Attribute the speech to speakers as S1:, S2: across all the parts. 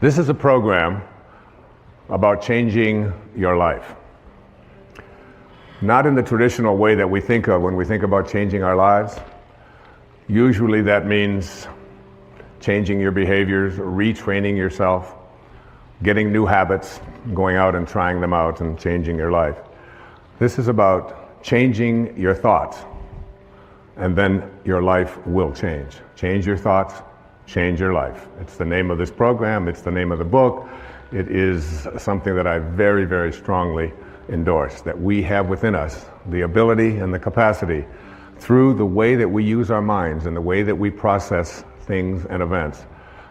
S1: This is a program about changing your life. Not in the traditional way that we think of when we think about changing our lives. Usually that means changing your behaviors, retraining yourself, getting new habits, going out and trying them out and changing your life. This is about changing your thoughts, and then your life will change. Change your thoughts, change your life. It's the name of this program, it's the name of the book. It is something that I very, very strongly endorse, that we have within us the ability and the capacity through the way that we use our minds and the way that we process things and events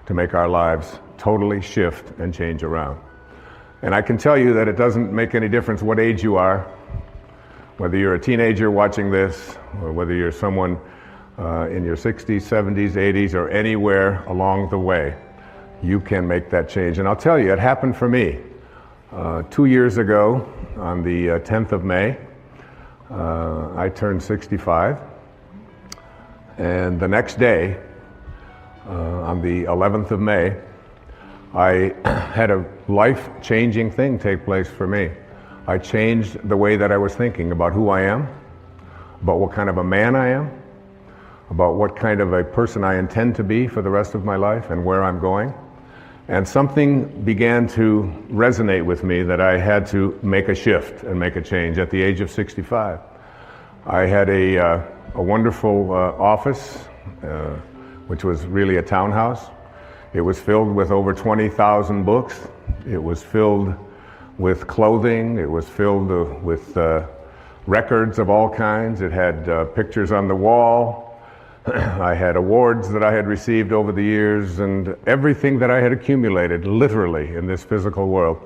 S1: to make our lives totally shift and change around. And I can tell you that it doesn't make any difference what age you are, whether you're a teenager watching this, or whether you're someone in your 60s, 70s, 80s, or anywhere along the way, you can make that change. And I'll tell you, it happened for me. 2 years ago, on the 10th of May, I turned 65. And the next day, on the 11th of May, I had a life-changing thing take place for me. I changed the way that I was thinking about who I am, about what kind of a man I am, about what kind of a person I intend to be for the rest of my life and where I'm going. And something began to resonate with me that I had to make a shift and make a change at the age of 65. I had a wonderful office, which was really a townhouse. It was filled with over 20,000 books. It was filled with clothing. It was filled with records of all kinds. It had pictures on the wall. I had awards that I had received over the years, and everything that I had accumulated, literally, in this physical world,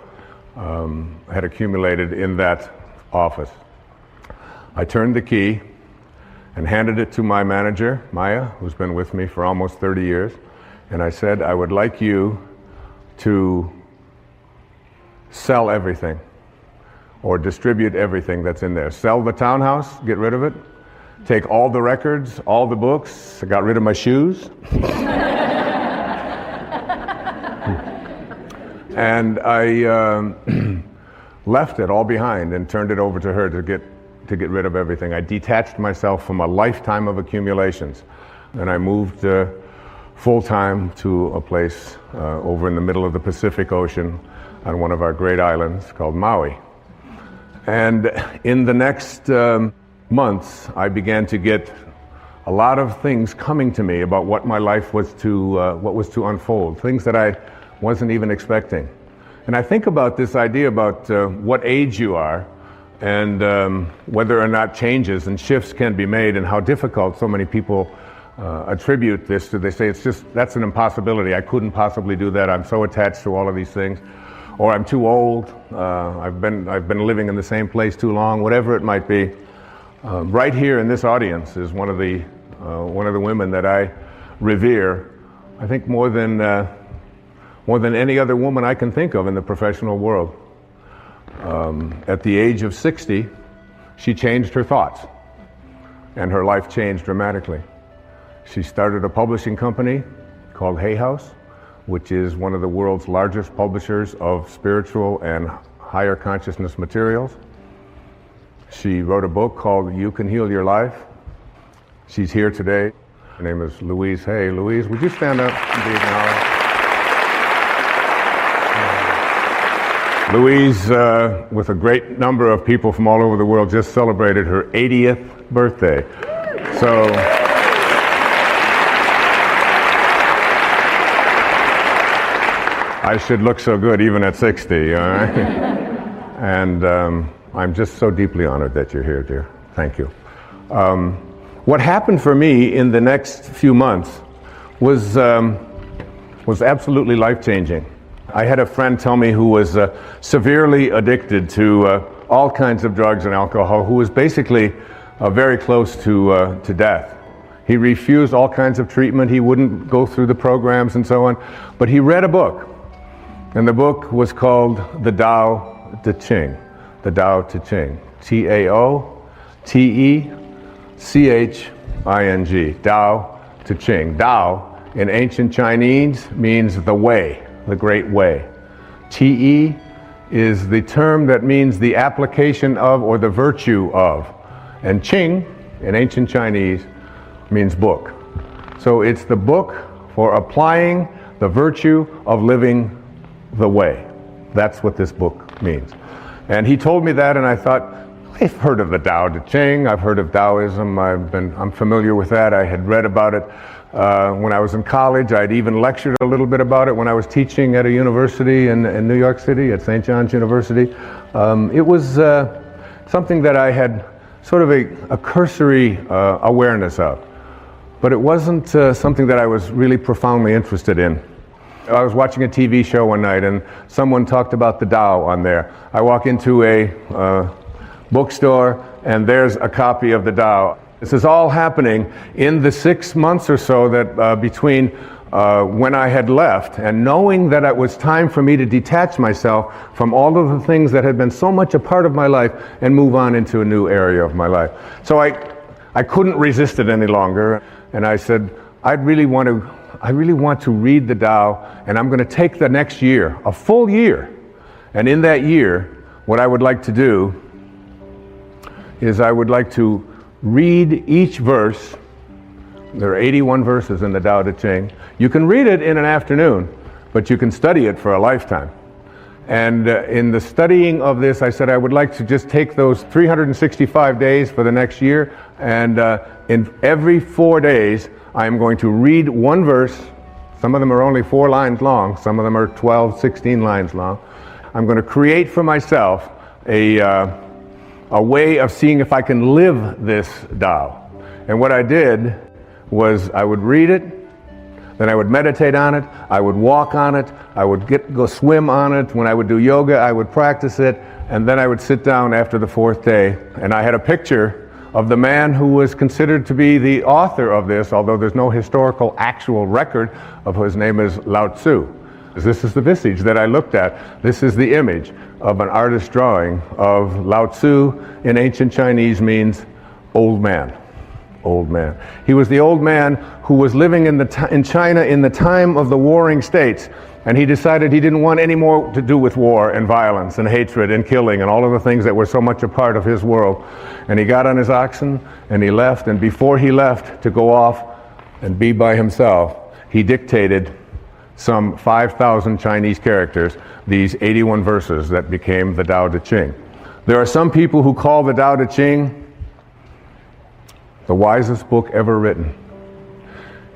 S1: had accumulated in that office. I turned the key and handed it to my manager, Maya, who's been with me for almost 30 years, and I said, I would like you to sell everything or distribute everything that's in there. Sell the townhouse, get rid of it. Take all the records, all the books. I got rid of my shoes. And I left it all behind and turned it over to her to get rid of everything. I detached myself from a lifetime of accumulations, and I moved full-time to a place over in the middle of the Pacific Ocean on one of our great islands called Maui. And in the next months, I began to get a lot of things coming to me about what my life was to unfold, things that I wasn't even expecting. And I think about this idea about what age you are and whether or not changes and shifts can be made, and how difficult so many people attribute this to. They say, that's an impossibility. I couldn't possibly do that. I'm so attached to all of these things. Or I'm too old. I've been living in the same place too long, whatever it might be. Right here in this audience is one of the women that I revere. I think more than any other woman I can think of in the professional world. At the age of 60, she changed her thoughts, and her life changed dramatically. She started a publishing company called Hay House, which is one of the world's largest publishers of spiritual and higher consciousness materials. She wrote a book called You Can Heal Your Life. She's here today. Her name is Louise Hay. Louise, would you stand up and be acknowledged? Louise, with a great number of people from all over the world, just celebrated her 80th birthday. So, I should look so good even at 60, all right? And I'm just so deeply honored that you're here, dear. Thank you. What happened for me in the next few months was absolutely life-changing. I had a friend tell me who was severely addicted to all kinds of drugs and alcohol, who was basically very close to death. He refused all kinds of treatment. He wouldn't go through the programs and so on. But he read a book, and the book was called The Tao Te Ching. The Tao Te Ching. T-A-O-T-E-C-H-I-N-G. Tao Te Ching. Tao in ancient Chinese means the way, the great way. Te is the term that means the application of or the virtue of. And Qing, in ancient Chinese, means book. So it's the book for applying the virtue of living the way. That's what this book means. And he told me that, and I thought, I've heard of the Tao Te Ching, I've heard of Taoism, I'm familiar with that. I had read about it when I was in college. I'd even lectured a little bit about it when I was teaching at a university in New York City, at St. John's University. It was something that I had sort of a cursory awareness of. But it wasn't something that I was really profoundly interested in. I was watching a TV show one night and someone talked about the Tao on there. I walk into a bookstore and there's a copy of the Tao. This is all happening in the 6 months or so that between when I had left and knowing that it was time for me to detach myself from all of the things that had been so much a part of my life and move on into a new area of my life. So I couldn't resist it any longer, and I said, I really want to read the Tao, and I'm going to take the next year, a full year, and in that year, what I would like to do is I would like to read each verse. There are 81 verses in the Tao Te Ching. You can read it in an afternoon, but you can study it for a lifetime. And in the studying of this, I said I would like to just take those 365 days for the next year, and in every 4 days, I am going to read one verse. Some of them are only 4 lines long. Some of them are 12, 16 lines long. I'm going to create for myself a way of seeing if I can live this Tao. And what I did was I would read it, then I would meditate on it, I would walk on it, I would go swim on it. When I would do yoga, I would practice it, and then I would sit down after the 4th day, and I had a picture of the man who was considered to be the author of this, although there's no historical actual record of his name is Lao Tzu. This is the visage that I looked at. This is the image of an artist's drawing of Lao Tzu. In ancient Chinese means old man. Old man. He was the old man who was living in China in the time of the warring states, and he decided he didn't want any more to do with war and violence and hatred and killing and all of the things that were so much a part of his world. And he got on his oxen and he left, and before he left to go off and be by himself, he dictated some 5,000 Chinese characters, these 81 verses that became the Tao Te Ching. There are some people who call the Tao Te Ching the wisest book ever written.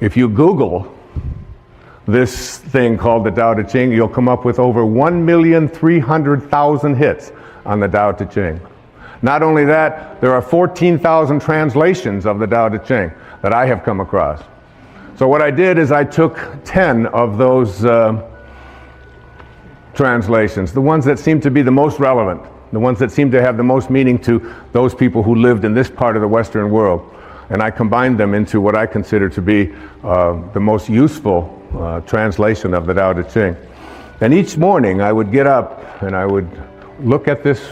S1: If you Google this thing called the Tao Te Ching, you'll come up with over 1,300,000 hits on the Tao Te Ching. Not only that, there are 14,000 translations of the Tao Te Ching that I have come across. So what I did is I took 10 of those translations, the ones that seem to be the most relevant, the ones that seem to have the most meaning to those people who lived in this part of the Western world, and I combined them into what I consider to be the most useful translation of the Tao Te Ching. And each morning I would get up and I would look at this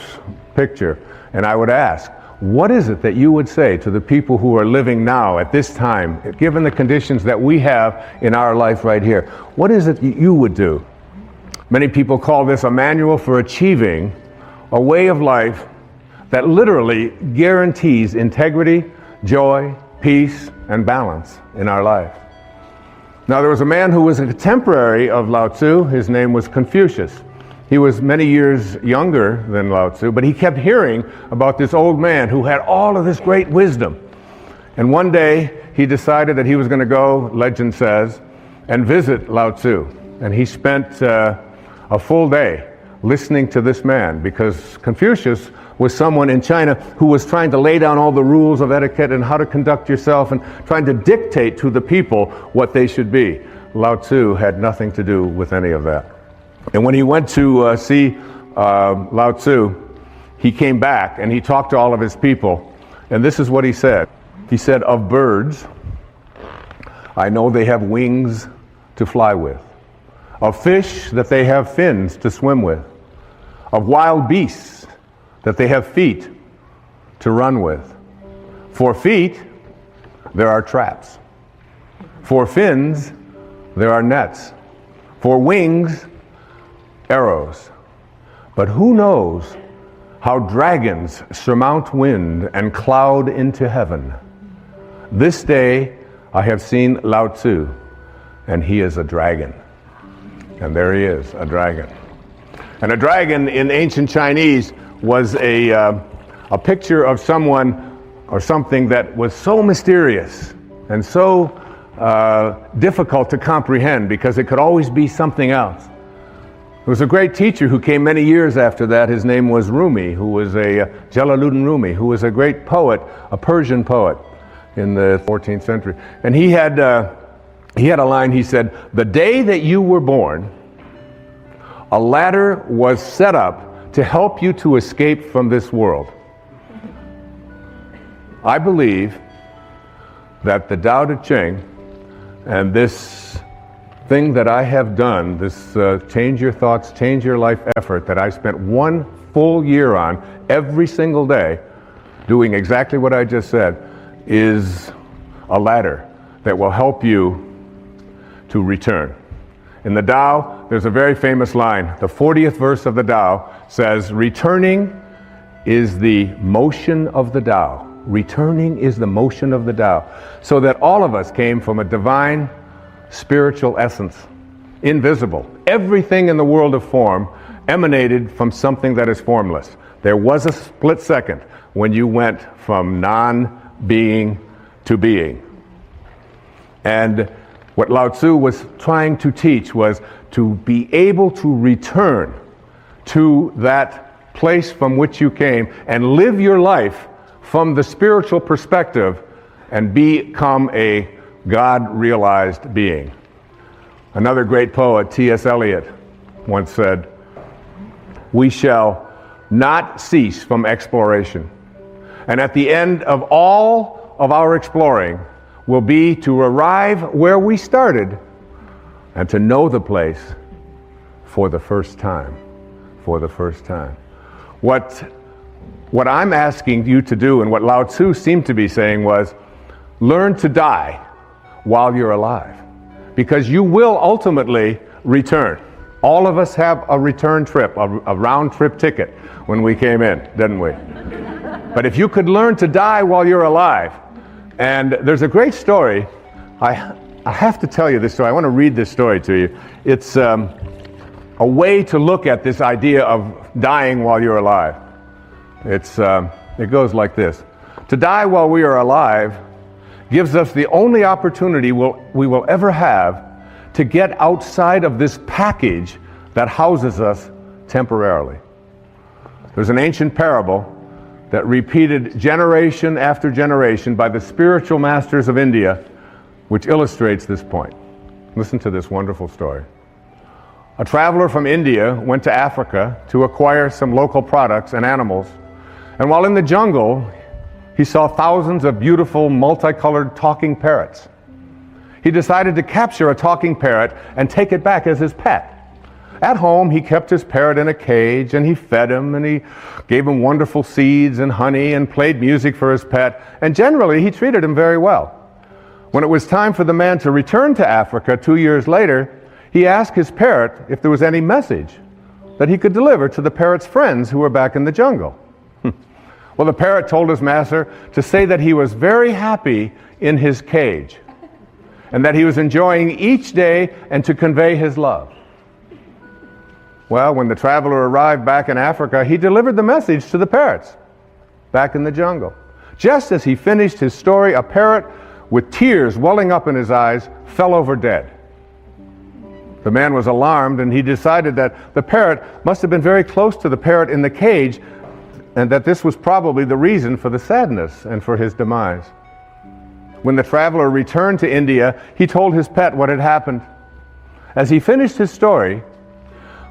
S1: picture and I would ask, what is it that you would say to the people who are living now at this time, given the conditions that we have in our life right here? What is it that you would do? Many people call this a manual for achieving a way of life that literally guarantees integrity, joy, peace, and balance in our life. Now, there was a man who was a contemporary of Lao Tzu. His name was Confucius. He was many years younger than Lao Tzu, but he kept hearing about this old man who had all of this great wisdom. And one day, he decided that he was going to go, legend says, and visit Lao Tzu. And he spent a full day listening to this man, because Confucius was someone in China who was trying to lay down all the rules of etiquette and how to conduct yourself and trying to dictate to the people what they should be. Lao Tzu had nothing to do with any of that. And when he went to see Lao Tzu, he came back and he talked to all of his people. And this is what he said. He said, "Of birds, I know they have wings to fly with. Of fish, that they have fins to swim with. Of wild beasts, that they have feet to run with. For feet, there are traps. For fins, there are nets. For wings, arrows. But who knows how dragons surmount wind and cloud into heaven? This day I have seen Lao Tzu, and he is a dragon. And there he is, a dragon. And a dragon in ancient Chinese was a picture of someone or something that was so mysterious and so difficult to comprehend because it could always be something else. There was a great teacher who came many years after that. His name was Rumi, who was Jalaluddin Rumi, who was a great poet, a Persian poet in the 14th century. And he had a line. He said, "The day that you were born, a ladder was set up to help you to escape from this world." I believe that the Tao Te Ching and this thing that I have done, this Change Your Thoughts, Change Your Life effort that I spent 1 full year on every single day, doing exactly what I just said, is a ladder that will help you to return. In the Tao, there's a very famous line. The 40th verse of the Tao says, "Returning is the motion of the Tao." Returning is the motion of the Tao. So that all of us came from a divine spiritual essence, invisible. Everything in the world of form emanated from something that is formless. There was a split second when you went from non-being to being. And what Lao Tzu was trying to teach was to be able to return to that place from which you came and live your life from the spiritual perspective and become a God-realized being. Another great poet, T.S. Eliot, once said, "We shall not cease from exploration. And at the end of all of our exploring will be to arrive where we started and to know the place for the first time." For the first time. What I'm asking you to do, and what Lao Tzu seemed to be saying, was learn to die while you're alive, because you will ultimately return. All of us have a return trip, a round trip ticket when we came in, didn't we? But if you could learn to die while you're alive, and there's a great story, I have to tell you this story. I want to read this story to you. It's a way to look at this idea of dying while you're alive. It goes like this. To die while we are alive gives us the only opportunity we will ever have to get outside of this package that houses us temporarily. There's an ancient parable that repeated generation after generation by the spiritual masters of India, which illustrates this point. Listen to this wonderful story. A traveler from India went to Africa to acquire some local products and animals, and while in the jungle, he saw thousands of beautiful, multicolored talking parrots. He decided to capture a talking parrot and take it back as his pet. At home, he kept his parrot in a cage, and he fed him, and he gave him wonderful seeds and honey, and played music for his pet, and generally, he treated him very well. When it was time for the man to return to Africa 2 years later, he asked his parrot if there was any message that he could deliver to the parrot's friends who were back in the jungle. Well, the parrot told his master to say that he was very happy in his cage and that he was enjoying each day and to convey his love. Well, when the traveler arrived back in Africa, he delivered the message to the parrots back in the jungle. Just as he finished his story, a parrot with tears welling up in his eyes fell over dead. The man was alarmed, and he decided that the parrot must have been very close to the parrot in the cage, and that this was probably the reason for the sadness and for his demise. When the traveler returned to India, he told his pet what had happened. As he finished his story,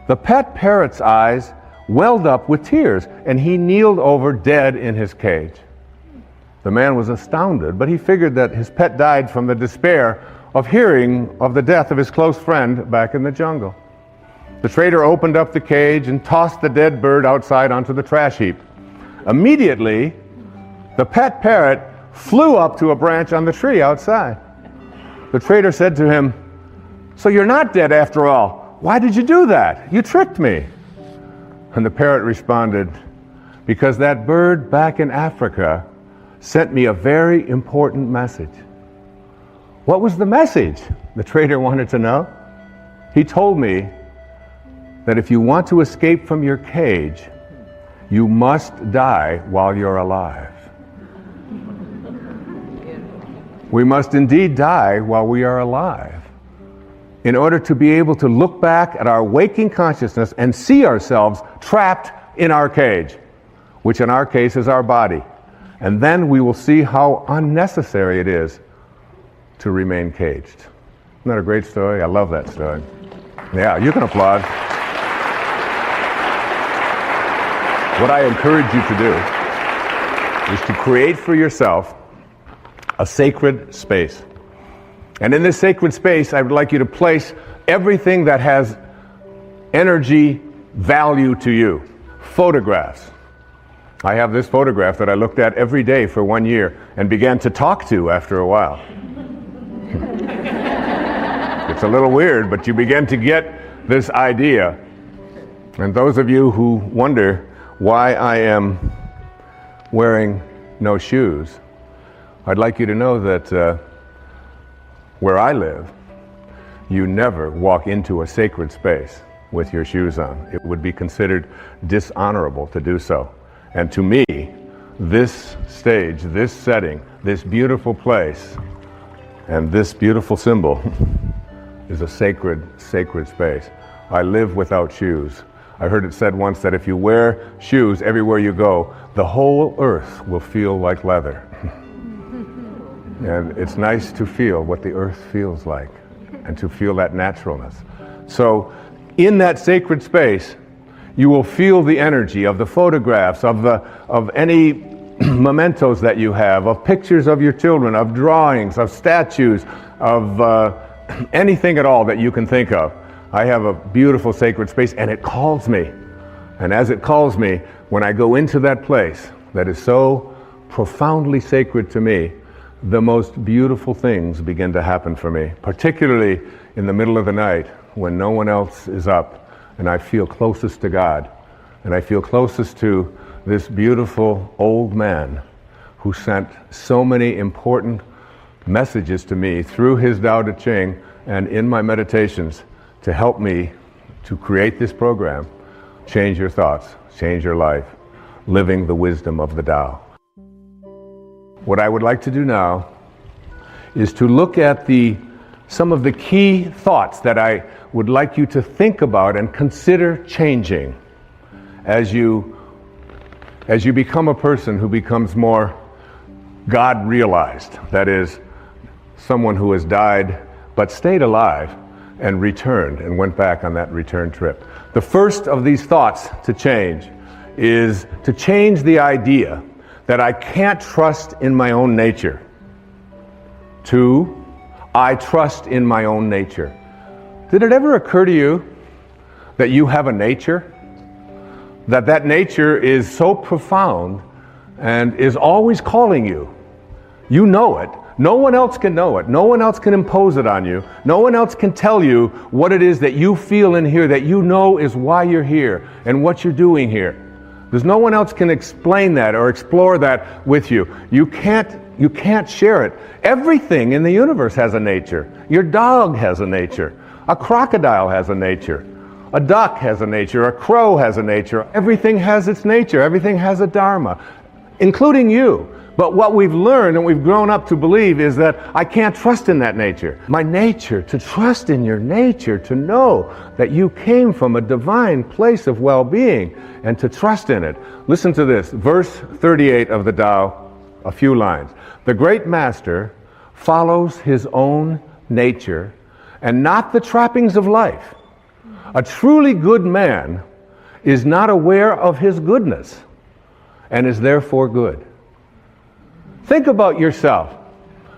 S1: the pet parrot's eyes welled up with tears, and he kneeled over dead in his cage. The man was astounded, but he figured that his pet died from the despair of hearing of the death of his close friend back in the jungle. The trader opened up the cage and tossed the dead bird outside onto the trash heap. Immediately, the pet parrot flew up to a branch on the tree outside. The trader said to him, "So you're not dead after all. Why did you do that? You tricked me. And the parrot responded, because that bird back in Africa sent me a very important message. What was the message? The trader wanted to know. He told me that if you want to escape from your cage, you must die while you're alive. We must indeed die while we are alive in order to be able to look back at our waking consciousness and see ourselves trapped in our cage, which in our case is our body. And then we will see how unnecessary it is to remain caged. Isn't that a great story? I love that story. Yeah, you can applaud. What I encourage you to do is to create for yourself a sacred space. And in this sacred space, I would like you to place everything that has energy value to you. Photographs. I have this photograph that I looked at every day for 1 year and began to talk to after a while. It's a little weird, but you begin to get this idea. And those of you who wonder why I am wearing no shoes, I'd like you to know that where I live, you never walk into a sacred space with your shoes on. It would be considered dishonorable to do so. And to me, this stage, this setting, this beautiful place, and this beautiful symbol is a sacred, sacred space. I live without shoes. I heard it said once that if you wear shoes everywhere you go, the whole earth will feel like leather. And it's nice to feel what the earth feels like and to feel that naturalness. So in that sacred space, you will feel the energy of the photographs, of any mementos that you have, of pictures of your children, of drawings, of statues, of anything at all that you can think of. I have a beautiful sacred space, and it calls me. And as it calls me, when I go into that place that is so profoundly sacred to me, the most beautiful things begin to happen for me, particularly in the middle of the night when no one else is up, and I feel closest to God, and I feel closest to this beautiful old man who sent so many important messages to me through his Tao Te Ching and in my meditations to help me to create this program, Change Your Thoughts, Change Your Life, Living the Wisdom of the Tao. What I would like to do now is to look at some of the key thoughts that I would like you to think about and consider changing as you become a person who becomes more God-realized. That is, someone who has died but stayed alive and returned and went back on that return trip. The first of these thoughts to change is to change the idea that I can't trust in my own nature, to I trust in my own nature. Did it ever occur to you that you have a nature? That nature is so profound and is always calling you. You know it. No one else can know it. No one else can impose it on you. No one else can tell you what it is that you feel in here that you know is why you're here and what you're doing here. There's no one else can explain that or explore that with you. You can't share it. Everything in the universe has a nature. Your dog has a nature. A crocodile has a nature. A duck has a nature. A crow has a nature. Everything has its nature. Everything has a dharma, including you. But what we've learned and we've grown up to believe is that I can't trust in that nature. My nature, to trust in your nature, to know that you came from a divine place of well-being and to trust in it. Listen to this, verse 38 of the Tao, a few lines. The great master follows his own nature and not the trappings of life. A truly good man is not aware of his goodness and is therefore good. Think about yourself.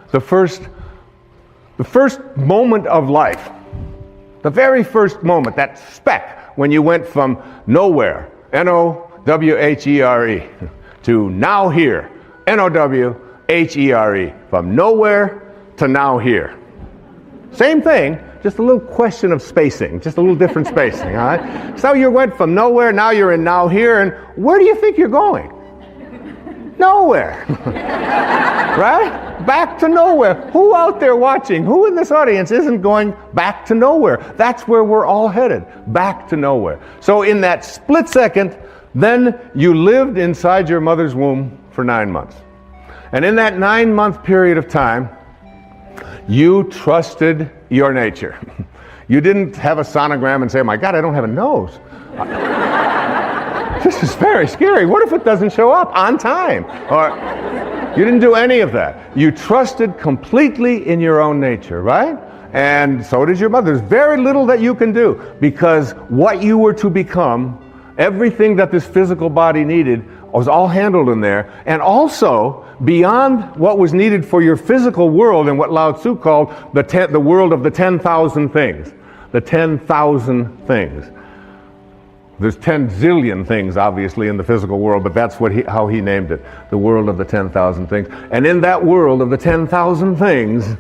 S1: The first moment of life, the very first moment, that speck when you went from nowhere, N-O-W-H-E-R-E, to now here, N-O-W-H-E-R-E, from nowhere to now here. Same thing, just a little question of spacing, just a little different spacing, all right? So you went from nowhere, now you're in now here, and where do you think you're going? Nowhere. Right? Back to nowhere. Who out there watching, who in this audience isn't going back to nowhere? That's where we're all headed, back to nowhere. So in that split second, then you lived inside your mother's womb for 9 months. And in that 9-month period of time, you trusted your nature. You didn't have a sonogram and say, oh my God, I don't have a nose. This is very scary. What if it doesn't show up on time? Or you didn't do any of that. You trusted completely in your own nature, right? And so did your mother. There's very little that you can do, because what you were to become, everything that this physical body needed, was all handled in there. And also, beyond what was needed for your physical world, and what Lao Tzu called the world of the 10,000 things. The 10,000 things. There's 10 zillion things, obviously, in the physical world, but that's how he named it, the world of the 10,000 things. And in that world of the 10,000 things,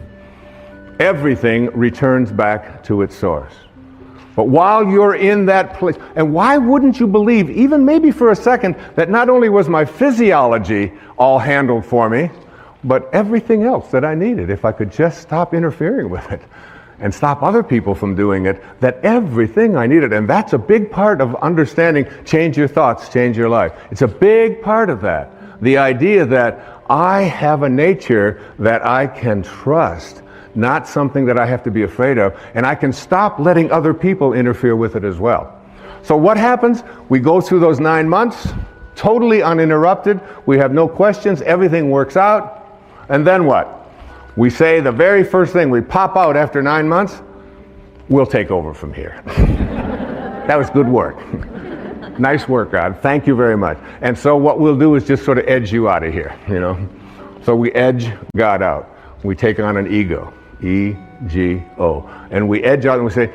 S1: everything returns back to its source. But while you're in that place, and why wouldn't you believe, even maybe for a second, that not only was my physiology all handled for me, but everything else that I needed, if I could just stop interfering with it and stop other people from doing it, that everything I needed. And that's a big part of understanding change your thoughts, change your life. It's a big part of that. The idea that I have a nature that I can trust, not something that I have to be afraid of, and I can stop letting other people interfere with it as well. So what happens? We go through those 9 months, totally uninterrupted. We have no questions. Everything works out. And then what? We say the very first thing, we pop out after 9 months, we'll take over from here. That was good work. Nice work, God. Thank you very much. And so what we'll do is just sort of edge you out of here, you know. So we edge God out. We take on an ego, E-G-O. And we edge out and we say,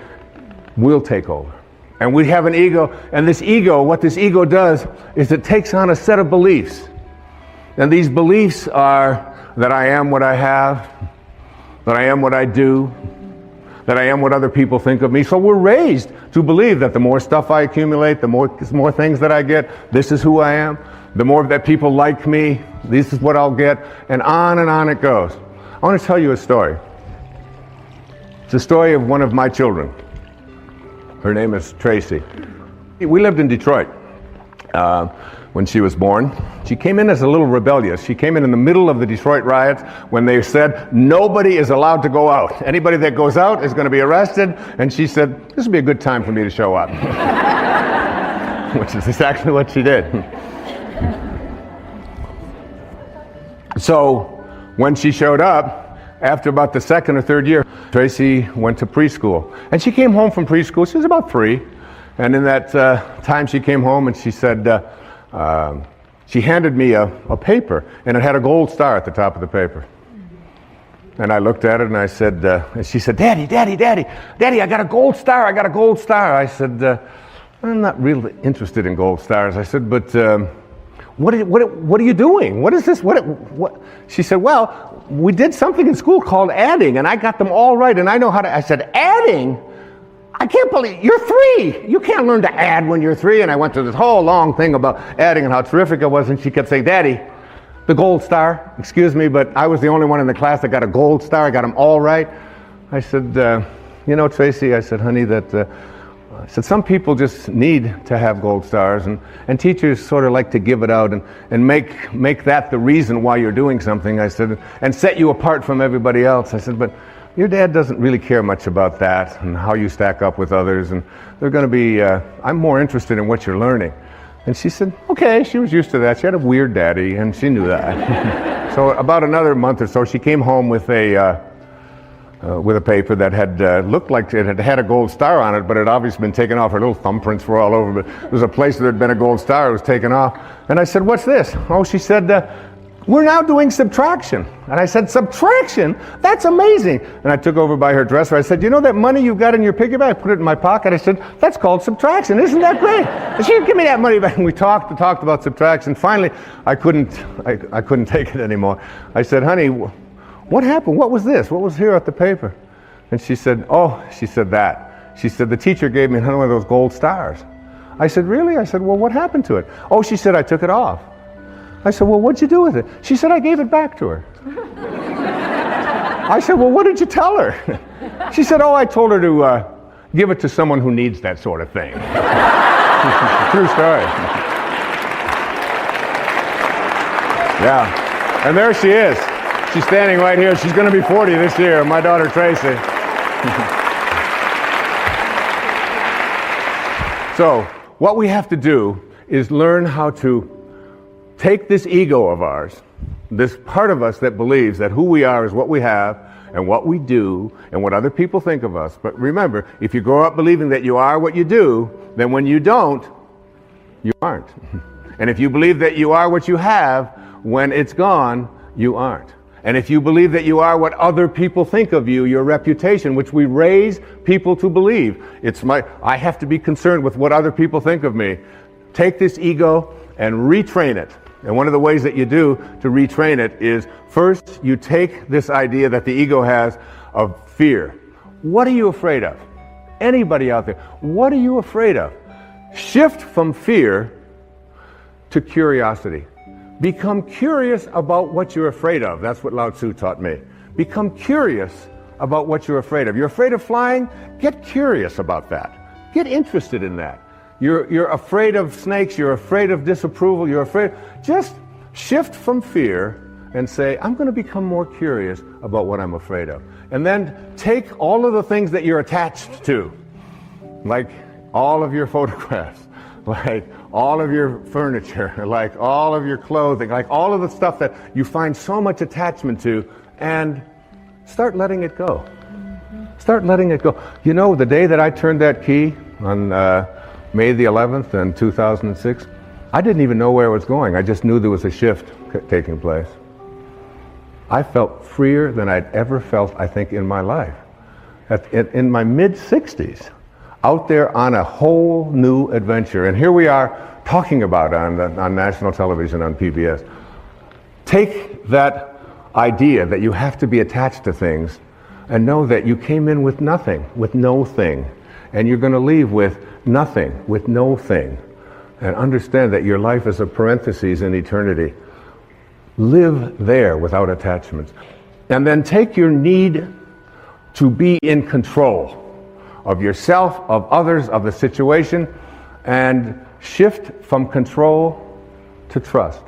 S1: we'll take over. And we have an ego, and this ego, what this ego does is it takes on a set of beliefs. And these beliefs are that I am what I have, that I am what I do, that I am what other people think of me. So we're raised to believe that the more stuff I accumulate, the more things that I get, this is who I am. The more that people like me, this is what I'll get, and on it goes. I want to tell you a story. It's a story of one of my children. Her name is Tracy. We lived in Detroit when she was born. She came in as a little rebellious. She came in the middle of the Detroit riots when they said nobody is allowed to go out. Anybody that goes out is going to be arrested. And she said, this would be a good time for me to show up. Which is exactly what she did. So when she showed up, after about the second or third year, Tracy went to preschool. And she came home from preschool. She was about 3. And in that time she came home and she said, she handed me a paper, and it had a gold star at the top of the paper. And I looked at it and I said, and she said, Daddy, I got a gold star, I said, I'm not really interested in gold stars. I said, but what are you doing? What is this? What? She said, well, we did something in school called adding, and I got them all right, and I know how to. I said, adding? I can't believe, you're 3. You can't learn to add when you're 3. And I went through this whole long thing about adding and how terrific it was, and she kept saying, Daddy, the gold star, excuse me, but I was the only one in the class that got a gold star. I got them all right. I said, you know, Tracy, I said, honey, I said, some people just need to have gold stars, and teachers sort of like to give it out and make that the reason why you're doing something. I said, and set you apart from everybody else. I said, but your dad doesn't really care much about that and how you stack up with others, and they're going to be, I'm more interested in what you're learning. And she said, okay, she was used to that. She had a weird daddy, and she knew that. So about another month or so, she came home with a paper that had looked like it had a gold star on it, but it had obviously been taken off. Her little thumbprints were all over, but there was a place that had been a gold star. It was taken off. And I said, what's this? Oh, she said, we're now doing subtraction. And I said, subtraction? That's amazing. And I took over by her dresser. I said, you know that money you've got in your piggy bank? I put it in my pocket. I said, that's called subtraction. Isn't that great? And she said, give me that money back. And we talked about subtraction. Finally, I couldn't take it anymore. I said, honey, what happened? What was this? What was here at the paper? And she said, oh, she said that. She said, the teacher gave me one of those gold stars. I said, really? I said, well, what happened to it? Oh, she said, I took it off. I said, well, what'd you do with it? She said, I gave it back to her. I said, well, what did you tell her? She said, oh, I told her to give it to someone who needs that sort of thing. True story. Yeah. And there she is. She's standing right here. She's going to be 40 this year, my daughter Tracy. So, what we have to do is learn how to take this ego of ours, this part of us that believes that who we are is what we have and what we do and what other people think of us. But remember, if you grow up believing that you are what you do, then when you don't, you aren't. And if you believe that you are what you have, when it's gone, you aren't. And if you believe that you are what other people think of you, your reputation, which we raise people to believe, I have to be concerned with what other people think of me. Take this ego and retrain it. And one of the ways that you do to retrain it is, first, you take this idea that the ego has of fear. What are you afraid of? Anybody out there, what are you afraid of? Shift from fear to curiosity. Become curious about what you're afraid of. That's what Lao Tzu taught me. Become curious about what you're afraid of. You're afraid of flying? Get curious about that. Get interested in that. You're afraid of snakes, you're afraid of disapproval, you're afraid. Just shift from fear and say, I'm going to become more curious about what I'm afraid of. And then take all of the things that you're attached to, like all of your photographs, like all of your furniture, like all of your clothing, like all of the stuff that you find so much attachment to, and start letting it go. Start letting it go. You know, the day that I turned that key on May the 11th in 2006, I didn't even know where I was going. I just knew there was a shift taking place. I felt freer than I'd ever felt, I think, in my life. In my mid-60s, out there on a whole new adventure. And here we are talking about on national television, on PBS. Take that idea that you have to be attached to things and know that you came in with nothing, with no thing. And you're going to leave with nothing, with no thing. And understand that your life is a parenthesis in eternity. Live there without attachments. And then take your need to be in control of yourself, of others, of the situation, and shift from control to trust.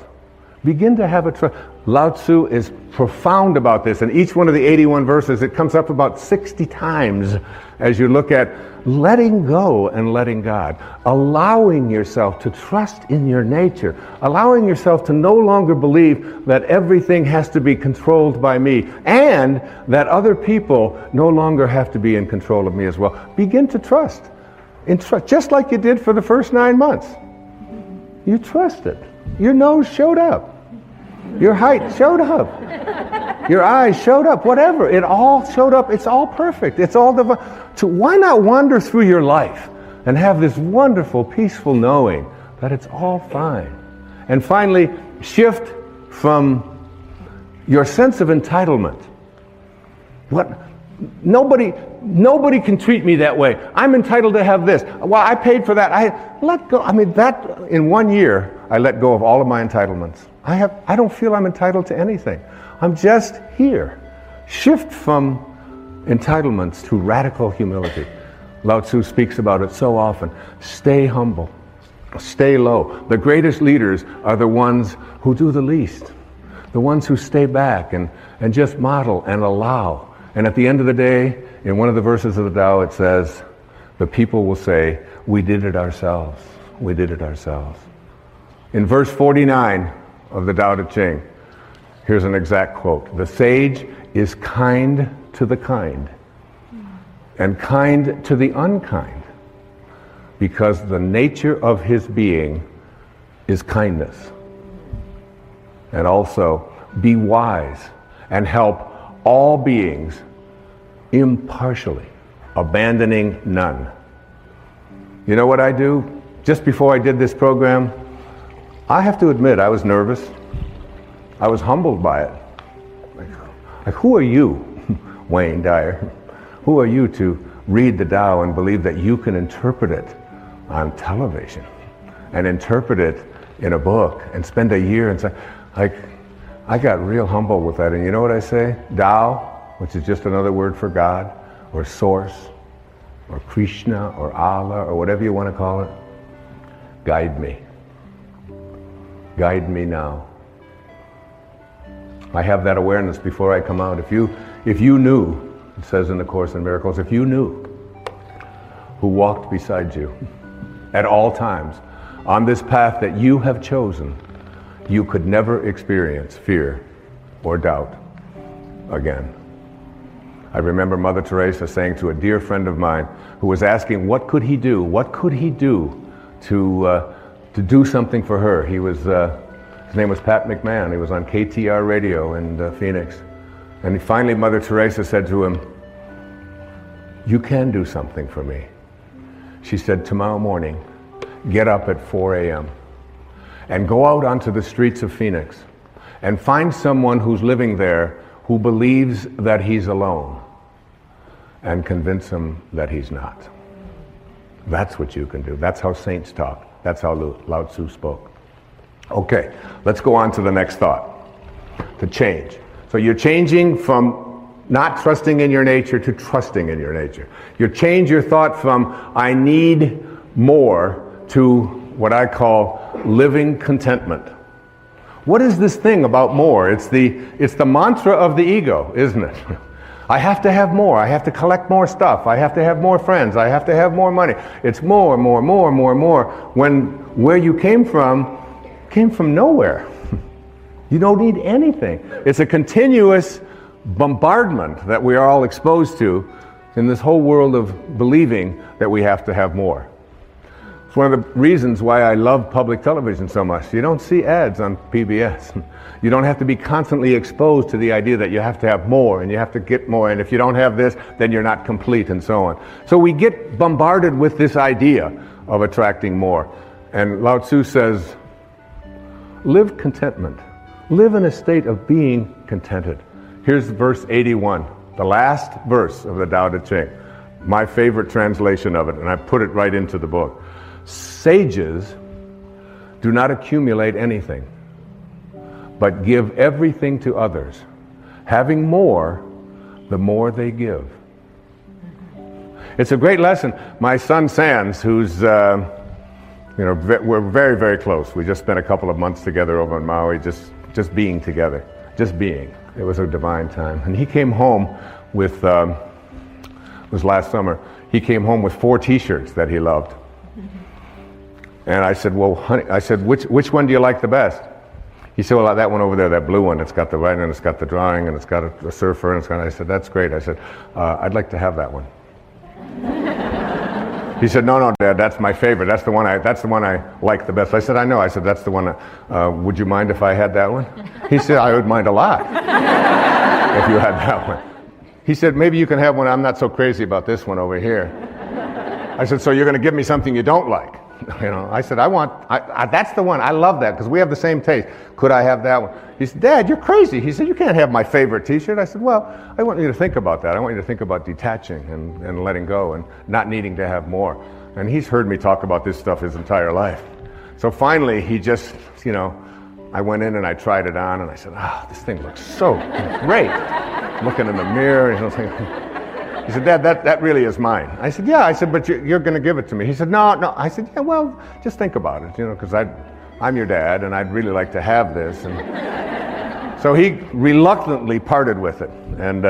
S1: Begin to have a trust. Lao Tzu is profound about this. In each one of the 81 verses, it comes up about 60 times as you look at letting go and letting God. Allowing yourself to trust in your nature. Allowing yourself to no longer believe that everything has to be controlled by me, and that other people no longer have to be in control of me as well. Begin to trust. Just like you did for the first 9 months. You trusted. Your nose showed up. Your height showed up. Your eyes showed up. Whatever. It all showed up. It's all perfect. It's all divine. So why not wander through your life and have this wonderful, peaceful knowing that it's all fine? And finally, shift from your sense of entitlement. Nobody can treat me that way. I'm entitled to have this. Well, I paid for that. I let go. I mean, that in 1 year, I let go of all of my entitlements. I don't feel I'm entitled to anything. I'm just here. Shift from entitlements to radical humility. Lao Tzu speaks about it so often. Stay humble. Stay low. The greatest leaders are the ones who do the least. The ones who stay back and just model and allow. And at the end of the day, in one of the verses of the Tao, it says, the people will say, we did it ourselves. We did it ourselves. In verse 49 of the Tao Te Ching, here's an exact quote. The sage is kind to the kind and kind to the unkind, because the nature of his being is kindness. And also, be wise and help all beings impartially, abandoning none. You know what I do? Just before I did this program, I have to admit I was nervous. I was humbled by it. Like, who are you, Wayne Dyer? Who are you to read the Tao and believe that you can interpret it on television and interpret it in a book and spend a year and say, like, I got real humble with that. And you know what I say? Tao, which is just another word for God or source or Krishna or Allah or whatever you want to call it, guide me. Guide me now. I have that awareness before I come out. If you knew, it says in the Course in Miracles, if you knew who walked beside you at all times on this path that you have chosen, you could never experience fear or doubt again. I remember Mother Teresa saying to a dear friend of mine who was asking what could he do to do something for her. His name was Pat McMahon. He was on KTR radio in Phoenix. And finally Mother Teresa said to him, you can do something for me. She said, tomorrow morning, get up at 4 a.m. and go out onto the streets of Phoenix and find someone who's living there who believes that he's alone and convince him that he's not. That's what you can do. That's how saints talk. That's how Lao Tzu spoke. Okay, let's go on to the next thought. To change. So you're changing from not trusting in your nature to trusting in your nature. You change your thought from I need more to what I call living contentment. What is this thing about more? It's the mantra of the ego, isn't it? I have to have more. I have to collect more stuff. I have to have more friends. I have to have more money. It's more, when where you came from nowhere. You don't need anything. It's a continuous bombardment that we are all exposed to in this whole world of believing that we have to have more. It's one of the reasons why I love public television so much. You don't see ads on PBS. You don't have to be constantly exposed to the idea that you have to have more and you have to get more, and if you don't have this, then you're not complete, and so on. So we get bombarded with this idea of attracting more. And Lao Tzu says, live contentment. Live in a state of being contented. Here's verse 81, the last verse of the Tao Te Ching. My favorite translation of it, and I put it right into the book. Sages do not accumulate anything, but give everything to others. Having more, the more they give. It's a great lesson. My son Sands, who's, we're very, very close. We just spent a couple of months together over in Maui, just being together, just being. It was a divine time. And he came home with, it was last summer, he came home with 4 t-shirts that he loved. And I said, well, honey, which one do you like the best? He said, well, that one over there, that blue one, it's got the writing and it's got the drawing and it's got a surfer and it's got, I said, that's great. I said, I'd like to have that one. He said, no, Dad, that's my favorite. That's the one I like the best. I said, I know. I said, that's the one, would you mind if I had that one? He said, I would mind a lot if you had that one. He said, maybe you can have one. I'm not so crazy about this one over here. I said, so you're going to give me something you don't like? I said, that's the one. I love that because we have the same taste. Could I have that one? He said, Dad, you're crazy. He said, you can't have my favorite t-shirt. I said, well, I want you to think about that. I want you to think about detaching and letting go and not needing to have more. And he's heard me talk about this stuff his entire life. So finally, he just, I went in and I tried it on and I said, this thing looks so great. Looking in the mirror, he said, Dad, that really is mine. I said, yeah. I said, but you're going to give it to me. He said, no. I said, yeah, well, just think about it, because I'm your dad and I'd really like to have this. And so he reluctantly parted with it. And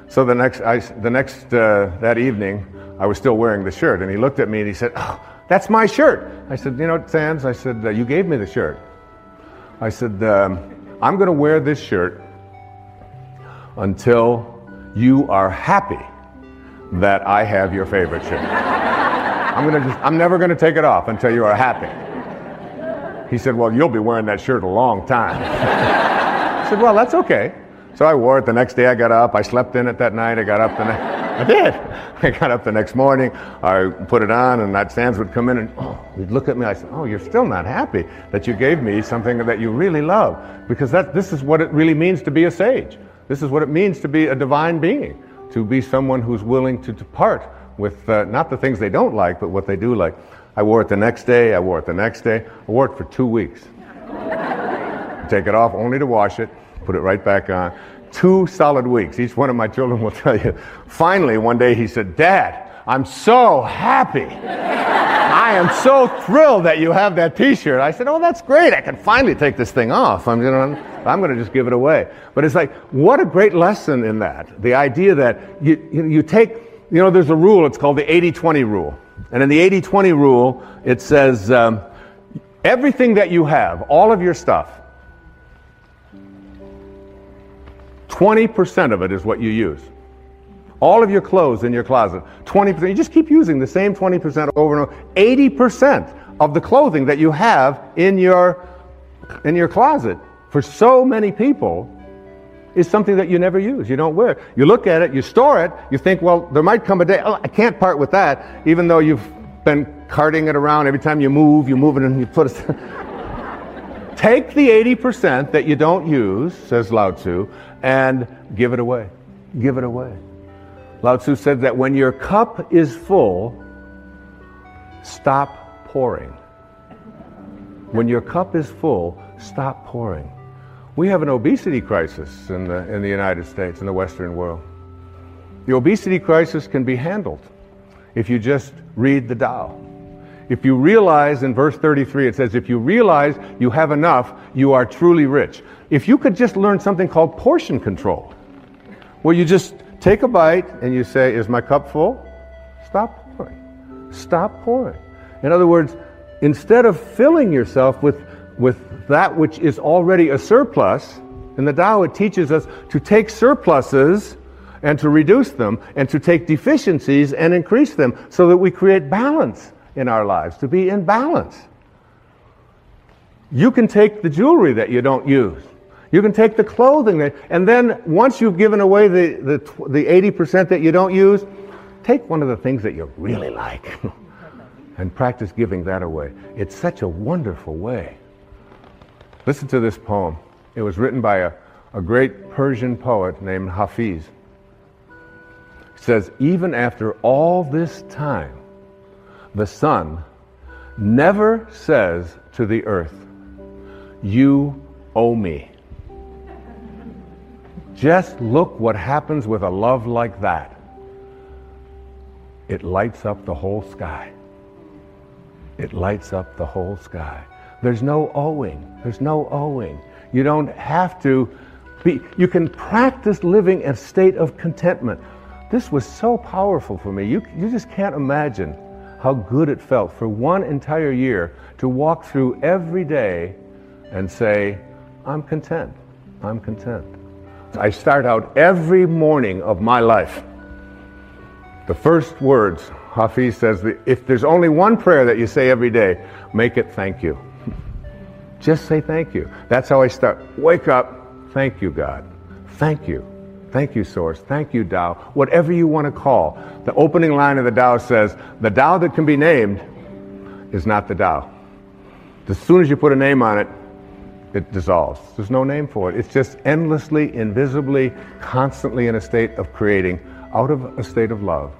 S1: so that evening, I was still wearing the shirt. And he looked at me and he said, oh, that's my shirt. I said, Sands, I said, you gave me the shirt. I said, I'm going to wear this shirt until you are happy that I have your favorite shirt. I'm never going to take it off until you are happy. He said, well, you'll be wearing that shirt a long time. I said, well, that's okay. So I wore it. The next day I got up. I slept in it that night. I got up I did. I got up the next morning. I put it on, and that Sands would come in and he'd look at me. I said, oh, you're still not happy that you gave me something that you really love, because this is what it really means to be a sage. This is what it means to be a divine being. to be someone who's willing to depart with not the things they don't like, but what they do like. I wore it the next day, I wore it the next day. I wore it for 2 weeks. Take it off only to wash it, put it right back on. 2 solid weeks. Each one of my children will tell you. Finally, one day he said, "Dad, I'm so happy. I am so thrilled that you have that t-shirt." I said, "Oh, that's great. I can finally take this thing off. I'm going to just give it away." But it's like, what a great lesson in that. The idea that you take, there's a rule, it's called the 80-20 rule. And in the 80-20 rule, it says, everything that you have, all of your stuff, 20% of it is what you use. All of your clothes in your closet, 20%. You just keep using the same 20% over and over. 80% of the clothing that you have in your closet, for so many people, is something that you never use. You don't wear. You look at it, you store it, you think, well, there might come a day, I can't part with that, even though you've been carting it around. Every time you move it and you put it. Take the 80% that you don't use, says Lao Tzu, and give it away. Give it away. Lao Tzu said that when your cup is full, stop pouring. When your cup is full, stop pouring. We have an obesity crisis in the United States, in the Western world. The obesity crisis can be handled if you just read the Tao. If you realize, in verse 33, it says, if you realize you have enough, you are truly rich. If you could just learn something called portion control, where you just take a bite and you say, is my cup full? Stop pouring. Stop pouring. In other words, instead of filling yourself with that which is already a surplus, in the Tao it teaches us to take surpluses and to reduce them, and to take deficiencies and increase them, so that we create balance in our lives, to be in balance. You can take the jewelry that you don't use. You can take the clothing and then once you've given away the 80% that you don't use, take one of the things that you really like and practice giving that away. It's such a wonderful way. Listen to this poem. It was written by a great Persian poet named Hafiz. It says, even after all this time, the sun never says to the earth, you owe me. Just look what happens with a love like that. It lights up the whole sky. It lights up the whole sky. There's no owing. There's no owing. You don't have to be, you can practice living in a state of contentment. This was so powerful for me. You just can't imagine how good it felt for one entire year to walk through every day and say, I'm content. I'm content. I start out every morning of my life. The first words, Hafiz says, if there's only one prayer that you say every day, make it thank you. Just say thank you. That's how I start. Wake up, thank you, God. Thank you. Thank you, Source. Thank you, Tao. Whatever you want to call. The opening line of the Tao says, the Tao that can be named is not the Tao. As soon as you put a name on it, it dissolves. There's no name for it. It's just endlessly, invisibly, constantly in a state of creating out of a state of love.